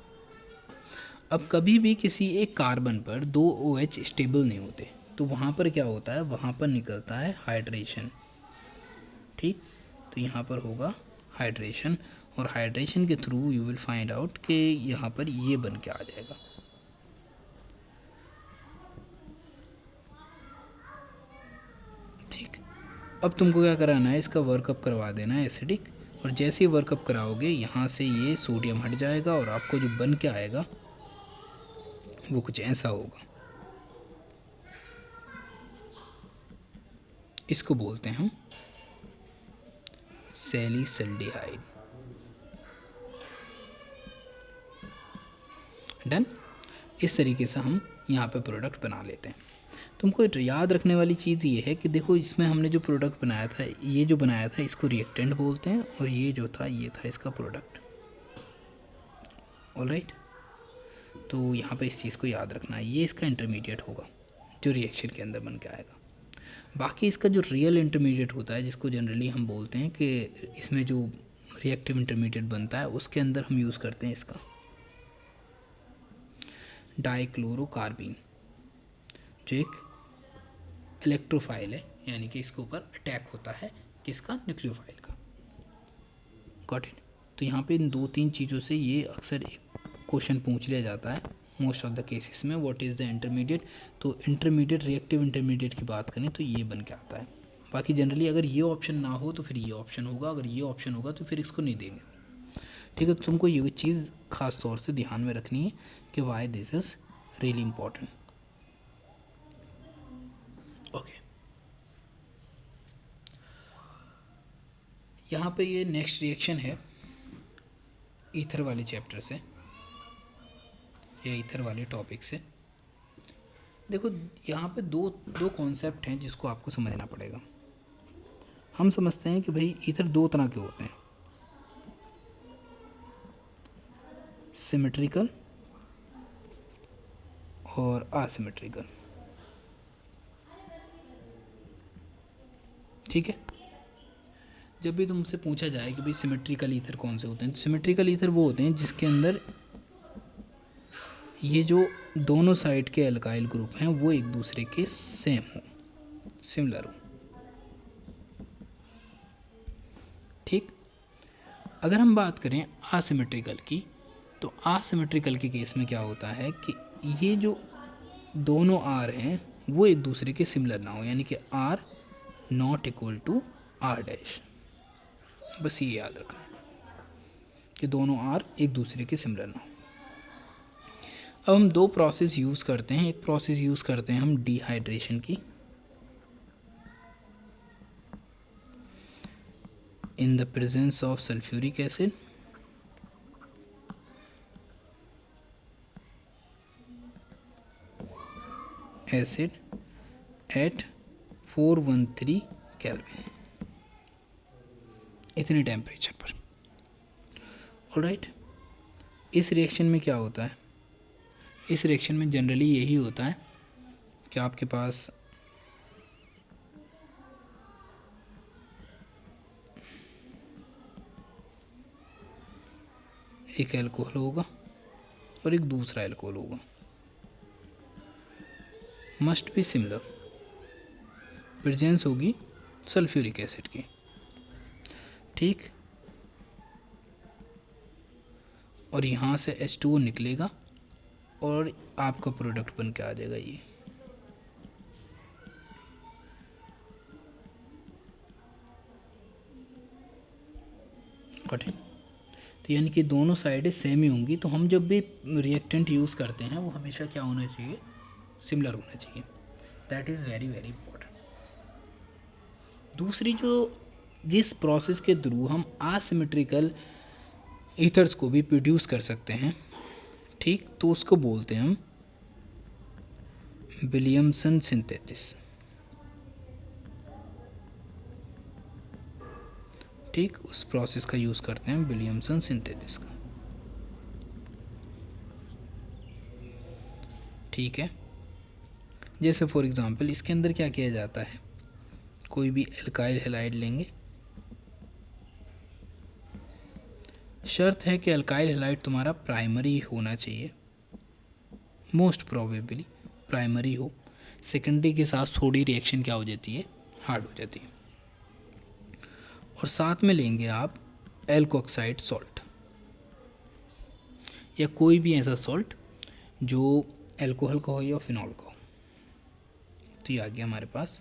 अब कभी भी किसी एक कार्बन पर 2 OH स्टेबल नहीं होते, तो वहाँ पर क्या होता है, वहाँ पर निकलता है हाइड्रेशन, ठीक। तो यहाँ पर होगा हाइड्रेशन, और हाइड्रेशन के through you will find out कि यहाँ पर ये बन के आ जाएगा, ठीक। अब तुमको क्या कराना है, इसका वर्कअप करवा देना है एसिडिक, और जैसे ही वर्कअप कराओगे यहाँ से ये सोडियम हट जाएगा, और आपको जो बन के आएगा वो कुछ ऐसा होगा, इसको बोलते हैं हम सैलिसल्डिहाइड। डन। इस तरीके से हम यहाँ पे प्रोडक्ट बना लेते हैं। तुमको याद रखने वाली चीज़ ये है कि देखो इसमें हमने जो प्रोडक्ट बनाया था, ये जो बनाया था इसको रिएक्टेंट बोलते हैं, और ये जो था ये था इसका प्रोडक्ट। ऑलराइट, तो यहाँ पे इस चीज़ को याद रखना है, ये इसका इंटरमीडिएट होगा जो रिएक्शन के अंदर बन के आएगा। बाकी इसका जो रियल इंटरमीडिएट होता है, जिसको जनरली हम बोलते हैं कि इसमें जो रिएक्टिव इंटरमीडिएट बनता है उसके अंदर हम यूज़ करते हैं इसका डाइक्लोरोकार्बीन, जो एक इलेक्ट्रोफाइल है, यानी कि इसके ऊपर अटैक होता है किसका, न्यूक्लियोफाइल का। Got it. तो यहाँ पे इन 2-3 चीज़ों से ये अक्सर एक क्वेश्चन पूछ लिया जाता है मोस्ट ऑफ द केसेस में, व्हाट इज़ द इंटरमीडिएट। तो इंटरमीडिएट, रिएक्टिव इंटरमीडिएट की बात करें तो ये बन के आता है। बाकी जनरली अगर ये ऑप्शन ना हो तो फिर ये ऑप्शन होगा, अगर ये ऑप्शन होगा तो फिर इसको नहीं देंगे, ठीक है। तो तुमको ये चीज़ ख़ास तौर से ध्यान में रखनी है कि why this is really important. Okay, यहाँ पे ये नेक्स्ट रिएक्शन है ईथर वाले चैप्टर से या ईथर वाले टॉपिक से। देखो यहाँ पे दो दो कॉन्सेप्ट हैं जिसको आपको समझना पड़ेगा। हम समझते हैं कि भाई ईथर दो तरह के होते हैं, सिमेट्रिकल और असिमेट्रिकल। ठीक है, जब भी तुमसे पूछा जाए कि भाई सिमेट्रिकल ईथर कौन से होते हैं, तो सिमेट्रिकल ईथर वो होते हैं जिसके अंदर ये जो दोनों साइड के अल्काइल ग्रुप हैं वो एक दूसरे के सेम हो, सिमिलर हो। ठीक, अगर हम बात करें असिमेट्रिकल की, तो असिमेट्रिकल के केस में क्या होता है कि ये जो दोनों आर हैं वो एक दूसरे के सिमिलर ना हो, यानी कि R not equal to R dash. बस ये याद रखना कि दोनों आर एक दूसरे के सिमिलर ना हो। अब हम दो प्रोसेस यूज़ करते हैं। एक प्रोसेस यूज़ करते हैं हम डिहाइड्रेशन की, in the presence of sulphuric acid, at 413 kelvin, इतने टेम्परेचर पर। ऑलराइट, इस रिएक्शन में क्या होता है, इस रिएक्शन में जनरली यही होता है कि आपके पास एक अल्कोहल होगा और एक दूसरा अल्कोहल होगा, मस्ट बी सिमिलर, प्रेजेंस होगी सल्फ्यूरिक एसिड की। ठीक, और यहाँ से H2O निकलेगा और आपका प्रोडक्ट बन के आ जाएगा ये। कठिन, तो यानी कि दोनों साइडें सेम ही होंगी। तो हम जब भी रिएक्टेंट यूज़ करते हैं वो हमेशा क्या होना चाहिए, सिमिलर होना चाहिए। That is very very important. दूसरी जो जिस प्रोसेस के थ्रू हम असिमेट्रिकल ईथर्स को भी प्रोड्यूस कर सकते हैं, ठीक, तो उसको बोलते हैं हम विलियमसन सिंथेसिस। ठीक, उस प्रोसेस का यूज़ करते हैं विलियमसन सिंथेसिस का। ठीक है, जैसे फॉर एग्जांपल इसके अंदर क्या किया जाता है, कोई भी एल्काइल हैलाइड लेंगे, शर्त है कि अल्काइल हैलाइड तुम्हारा प्राइमरी होना चाहिए, मोस्ट प्रोबेबली प्राइमरी हो। सेकेंडरी के साथ थोड़ी रिएक्शन क्या हो जाती है, हार्ड हो जाती है। और साथ में लेंगे आप एल्कोक्साइड सॉल्ट या कोई भी ऐसा सॉल्ट जो अल्कोहल का हो या फिनॉल का हो, तो ये आ गया हमारे पास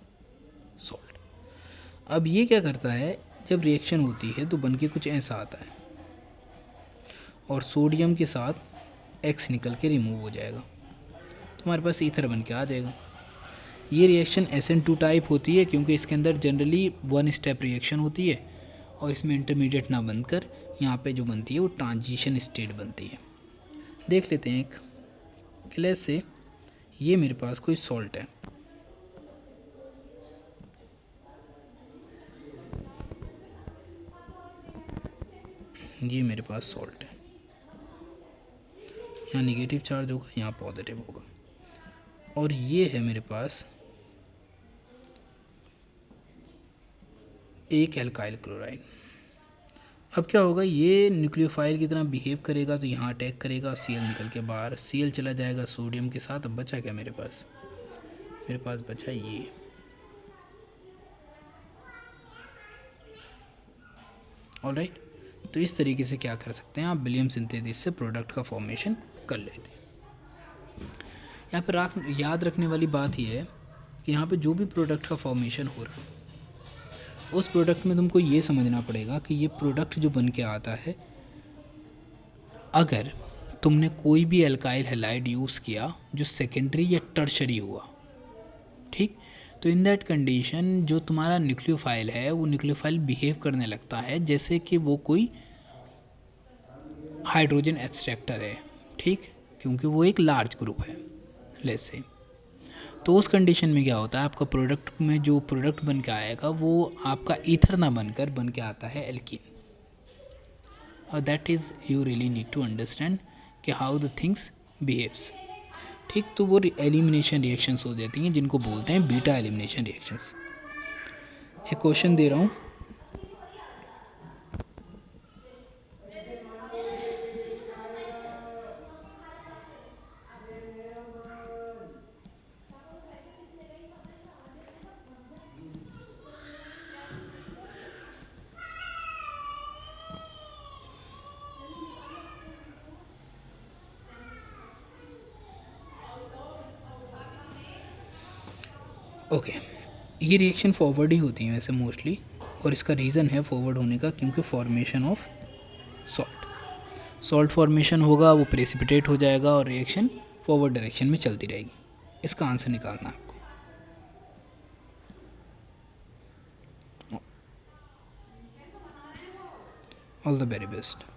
सॉल्ट। अब ये क्या करता है, जब रिएक्शन होती है तो बन के कुछ ऐसा आता है और सोडियम के साथ X निकल के रिमूव हो जाएगा, तो हमारे पास ईथर बन के आ जाएगा। ये रिएक्शन SN2 टाइप होती है क्योंकि इसके अंदर जनरली वन स्टेप रिएक्शन होती है और इसमें इंटरमीडिएट ना बनकर यहाँ पे जो बनती है वो ट्रांजिशन स्टेट बनती है। देख लेते हैं एक क्लेस से, ये मेरे पास कोई सॉल्ट है, ये मेरे पास सॉल्ट है, यहाँ निगेटिव चार्ज होगा, यहाँ पॉजिटिव होगा, और ये है मेरे पास एक एल्काइल क्लोराइड। अब क्या होगा, ये न्यूक्लियोफाइल की तरह बिहेव करेगा, तो यहाँ अटैक करेगा, Cl निकल के बाहर, Cl चला जाएगा सोडियम के साथ। अब बचा क्या मेरे पास, मेरे पास बचा ये। ऑलराइट, तो इस तरीके से क्या कर सकते हैं आप, विलियम सिंथेसिस से प्रोडक्ट का फॉर्मेशन कर लेते हैं। यहाँ पर याद रखने वाली बात यह है कि यहाँ पे जो भी प्रोडक्ट का फॉर्मेशन हो रहा है उस प्रोडक्ट में तुमको ये समझना पड़ेगा कि ये प्रोडक्ट जो बन के आता है, अगर तुमने कोई भी एल्काइल हैलाइड यूज़ किया जो सेकेंडरी या टर्शरी हुआ, ठीक, तो इन दैट कंडीशन जो तुम्हारा न्यूक्लियोफाइल है वो न्यूक्लियोफाइल बिहेव करने लगता है जैसे कि वो कोई हाइड्रोजन एब्स्ट्रैक्टर है, ठीक, क्योंकि वो एक लार्ज ग्रुप है लेट्स से। तो उस कंडीशन में क्या होता है, आपका प्रोडक्ट में जो प्रोडक्ट बन के आएगा वो आपका ईथर ना बनकर बन के आता है एल्कीन। और that is you really need to understand कि हाउ द थिंग्स बिहेव्स। ठीक, तो वो एलिमिनेशन रिएक्शंस हो जाती हैं जिनको बोलते हैं बीटा एलिमिनेशन रिएक्शंस। एक क्वेश्चन दे रहा हूँ, ओके ये रिएक्शन फॉरवर्ड ही होती हैं वैसे मोस्टली, और इसका रीज़न है फॉरवर्ड होने का क्योंकि फॉर्मेशन ऑफ सॉल्ट फॉर्मेशन होगा, वो प्रेसिपिटेट हो जाएगा और रिएक्शन फॉरवर्ड डायरेक्शन में चलती रहेगी। इसका आंसर निकालना है आपको। All the very best.